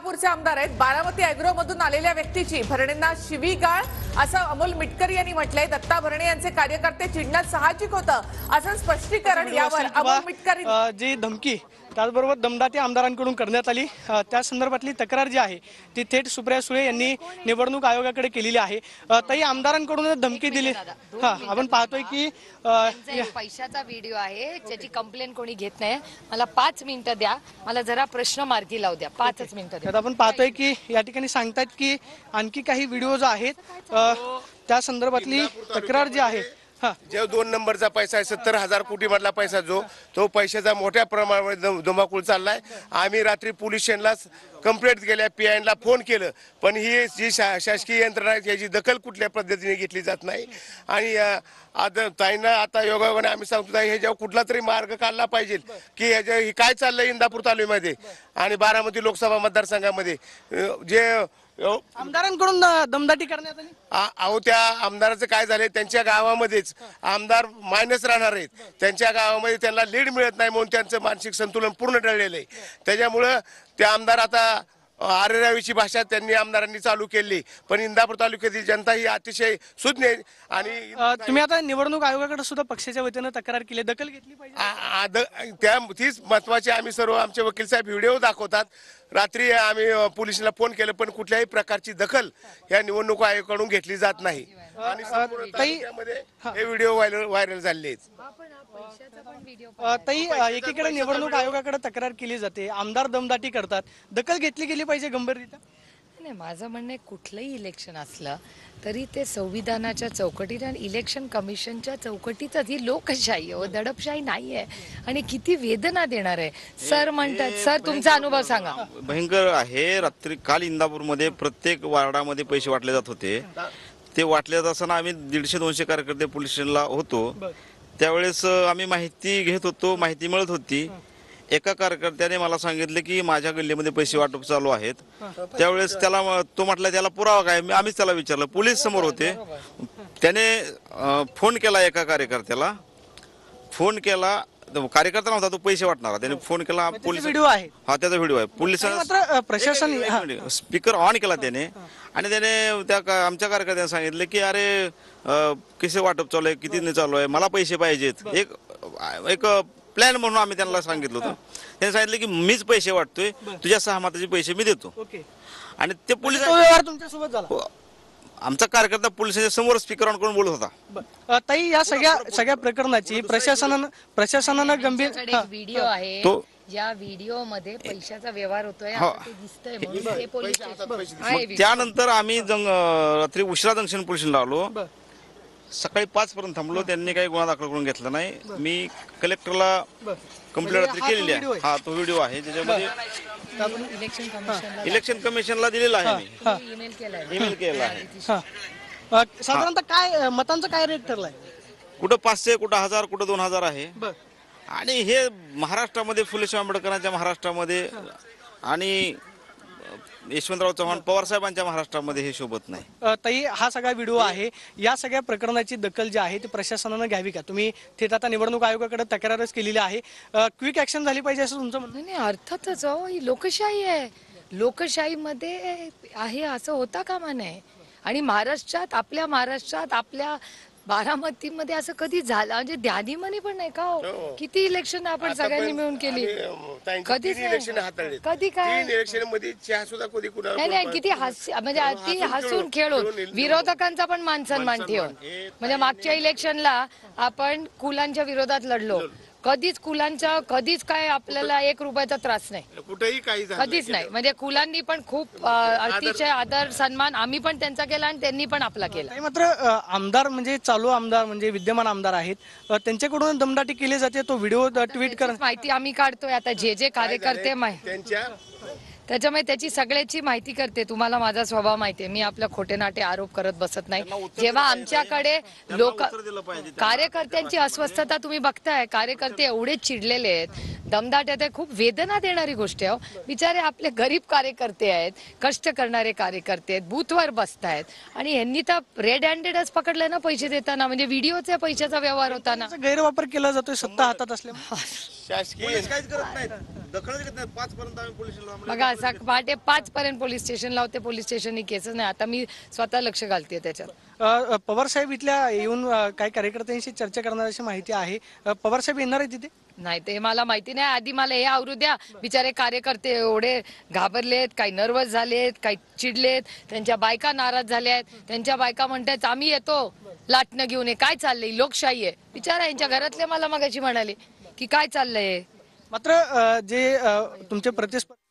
इंदापूरचे आमदार आहेत। बारामती अॅग्रो मधून आलेल्या व्यक्तीची भरणेंना शिवीगाळ असं अमोल मिटकरी यांनी म्हटलंय। दत्ता भरणे यांचे कार्यकर्ते चिडणं साहजिक होतं असं स्पष्टीकरण यावर अमोल मिटकरी जी धमकी त्याचबरोबर दमदाटी आमदारांकडून करण्यात आली त्या संदर्भातली तक्रार जी आहे ती थेट सुप्रिया सुळे यांनी निवडणूक आयोगाकडे केलेली आहे। ताई आमदारांकडून धमकी दिली आपण पाहतोय की पैशाचा व्हिडिओ आहे ज्याची कंप्लेंट कोणी घेत नाही। मला 5 मिनिटं द्या, मला जरा प्रश्न मार्गी लावू द्या। 5 मिनिटं द्या। आपण पाहतोय की या ठिकाणी सांगतात की आणखी काही व्हिडिओज आहेत त्या संदर्भातली तक्रार जी आहे जो 2 नंबरचा पैसा आहे 70,000 कोटी मधला पैसा जो तो पैशाचा मोठ्या प्रमाणावर धुमाकूळ चाललाय। आम्ही रात्री पोलीस स्टेशनला कंप्लेंट केल्या, पीआयला फोन केलं, पण ही जी शासकीय यंत्रणा आहे याची दखल कुठल्या पद्धतीने घेतली जात नाही। आणि आता ताईंना आता योगायोगाने आम्ही सांगतो हे जेव्हा कुठला तरी मार्ग काढला पाहिजे की ह्याच्या काय चाललंय इंदापूर तालुक्यामध्ये आणि बारामती लोकसभा मतदारसंघामध्ये जे आमदारांकडून दमदाटी करण्यात आली। अहो त्या आमदाराचं काय झालंय, त्यांच्या गावामध्येच आमदार मायनस राहणार आहेत, त्यांच्या गावामध्ये त्यांना लीड मिळत नाही म्हणून त्यांचं मानसिक संतुलन पूर्ण टळलेलं आहे। त्याच्यामुळं ते आमदार आता आरेरावीची भाषा त्यांनी आमदारांनी चालू केली, पण इंदापूर तालुक्यातील जनता ही अतिशय सुज्ञ आहे। आणि तुम्ही आता निवडणूक आयोगाकडे सुद्धा पक्षाच्या वतीनं तक्रार केली, दखल घेतली पाहिजे त्या तीच महत्वाची आम्ही सर्व आमचे वकील साहेब व्हिडिओ दाखवतात। रात्री आम्ही पोलिसांना फोन केलं पण कुठल्याही प्रकारची दखल या निवडणूक आयोगाकडून घेतली जात नाही आणि हे व्हिडिओ व्हायरल झाले आहेत। ताई एकीकडे निवडणूक आयोगाकडे तक्रार केली जाते, आमदार दमदाटी करतात, दखल घेतली गेली पाहिजे गंभीररित्या। नाही, माझं म्हणणं कुठलंही इलेक्शन असलं तरी ते संविधानाच्या चौकटीत आणि इलेक्शन कमिशनच्या चौकटीतच ही लोकशाही आहे, दडपशाही नाहीये। आणि किती वेदना देणार आहे सर म्हणतात। सर तुमचा अनुभव सांगा। भयंकर आहे। रात्री काल इंदापूरमध्ये प्रत्येक वार्डामध्ये पैसे वाटले जात होते। ते वाटले जात असताना आम्ही 150-200 कार्यकर्ते पोलीस स्टेशनला होतो। त्यावेळेस आम्ही माहिती घेत होतो, माहिती मिळत होती। एका कार्यकर्त्याने मला सांगितले की माझ्या गल्लीमध्ये पैसे वाटप चालू आहेत। त्यावेळेस त्याला तो म्हटला त्याला पुरावा काय, आम्हीच त्याला विचारलं, पोलीस समोर होते। त्याने फोन केला, एका कार्यकर्त्याला फोन केला, कार्यकर्ता नव्हता तो पैसे वाटणारा, त्याने फोन केला पोलीस व्हिडिओ आहे हा त्याचा व्हिडिओ आहे। पोलिसांनी प्रशासन स्पीकर ऑन केला त्याने आणि त्याने त्या आमच्या कार्यकर्त्यांना सांगितले की अरे कसे वाटप चालू आहे, किती चालू आहे, मला पैसे पाहिजेत। एक प्लॅन म्हणून आम्ही त्यांना सांगितलं होतं। त्यांनी सांगितलं की मीच पैसे वाटतोय, तुझ्या सहमताचे पैसे मी देतो। आणि ते पोलीस व्यवहार तुमच्यासोबत झाला। आमचा कार्यकर्ता पोलिसांच्या समोर स्पीकर ऑन करून बोलत होता। ताई या सगळ्या प्रकरणाची प्रशासनानं गंभीर व्हिडिओ आहे, तो या व्हिडिओ मध्ये पैशाचा व्यवहार होतोय ते दिसतंय म्हणून ते पोलीस स्टेशन त्यानंतर आम्ही रात्री उशिरा जंक्शन पोलिसांना आलो, सकाळी 5 पर्यंत थांबलो। त्यांनी काही गुन्हा दाखल करून घेतला नाही। मी कलेक्टरला कंप्लेंट रात्री केलेली आहे। हा तो व्हिडिओ आहे ज्याच्यामध्ये इलेक्शन कमिशनला दिलेला आहे, मी ईमेल केला आहे। साधारणतः काय मतांचा काय रेट ठरलाय, कुठं 500, कुठं 1000, कुठं 2000 आहे। आणि हे महाराष्ट्रामध्ये फुले शाहू आंबेडकरांच्या महाराष्ट्रामध्ये आणि यशवंतराव चव्हाण पवार साहेबांच्या महाराष्ट्रामध्ये हे शोभत नाही। ताई हा सगळा व्हिडिओ आहे, या सगळ्या प्रकरणाची दखल जी आहे ती प्रशासनानं घ्यावी का? तुम्ही थेट आता निवडणूक आयोगाकडे तक्रारच केलेली आहे, क्विक ऍक्शन झाली पाहिजे असं तुमचं म्हणणं? नाही, अर्थातच ही लोकशाही आहे, लोकशाहीमध्ये आहे असं होता कामा नये। आणि महाराष्ट्रात आपल्या बारामतीमध्ये असं कधी झालं म्हणजे ध्यानीमनी पण नाही का? किती इलेक्शन आपण सगळ्यांनी मिळून केली, कधीच कधी काय नाही किती हास्य म्हणजे अति हसून खेळून विरोधकांचा पण मान सन्मान ठेवून। म्हणजे मागच्या इलेक्शनला आपण कुलांच्या विरोधात लढलो, कधीच काय आपल्याला 1 रुपयाचा त्रास नाही, कुठेही काही कधीच नाही। म्हणजे कुलांनी पण खूप अतिशय आदर सन्मान आम्ही पण त्यांचा केला आणि त्यांनी पण आपला केला। मात्र आमदार म्हणजे चालू आमदार म्हणजे विद्यमान आमदार आहेत, त्यांच्याकडून दमदाटी केली जाते, तो व्हिडिओ ट्विट कर माहिती आम्ही काढतोय आता जे कार्यकर्ते त्याच्यामुळे त्याची सगळ्याची माहिती करते। तुम्हाला माझा स्वभाव माहिती आहे, मी आपल्या खोटे नाटे आरोप करत बसत नाही। जेव्हा आमच्याकडे कार्यकर्त्यांची अस्वस्थता तुम्ही बघताय, कार्यकर्ते एवढे चिडलेले आहेत, दमदाट आहेत, खूप वेदना देणारी गोष्ट आहे। बिचारे आपले गरीब कार्यकर्ते आहेत, कष्ट करणारे कार्यकर्ते आहेत, बूथवर बसतायत आणि यांनी तर रेड हँडेडच पकडलं ना पैसे देताना, म्हणजे व्हिडिओच्या पैशाचा व्यवहार होताना गैरवापर केला जातोय सत्ता हातात असल्यामुळे। शासकीय पोलीस काहीच करत नाहीत, दखलच घेत नाहीत. 5 पर्यंत आम्ही पोलीस स्टेशनला थांबलो. बघा असा पहाटे 5 पर्यंत पोलीस स्टेशन लावते, पोलीस स्टेशननी केसच नाही. आता मी स्वतः लक्ष घालते त्याच्यात. पवार साहेब इथल्या येऊन काही कार्यकर्त्यांशी चर्चा करणार अशी माहिती आहे. पवार साहेब येणार आहे तिथे? नाही ते मला माहिती नाही. आधी मला हे आवरू द्या. बिचारे कार्यकर्ते एवढे घाबरलेत, काही नर्वस झालेत, काही चिडलेत, त्यांच्या बायका नाराज झाल्या आहेत. त्यांच्या बायका म्हणतात आम्ही येतो लाटणं घेऊन. काय चाललंय? लोकशाही आहे. बिचारा यांच्या घरातले मला मगाशी म्हणाले की काय चाललंय. मात्र जे तुमचे प्रतिस्पर्धी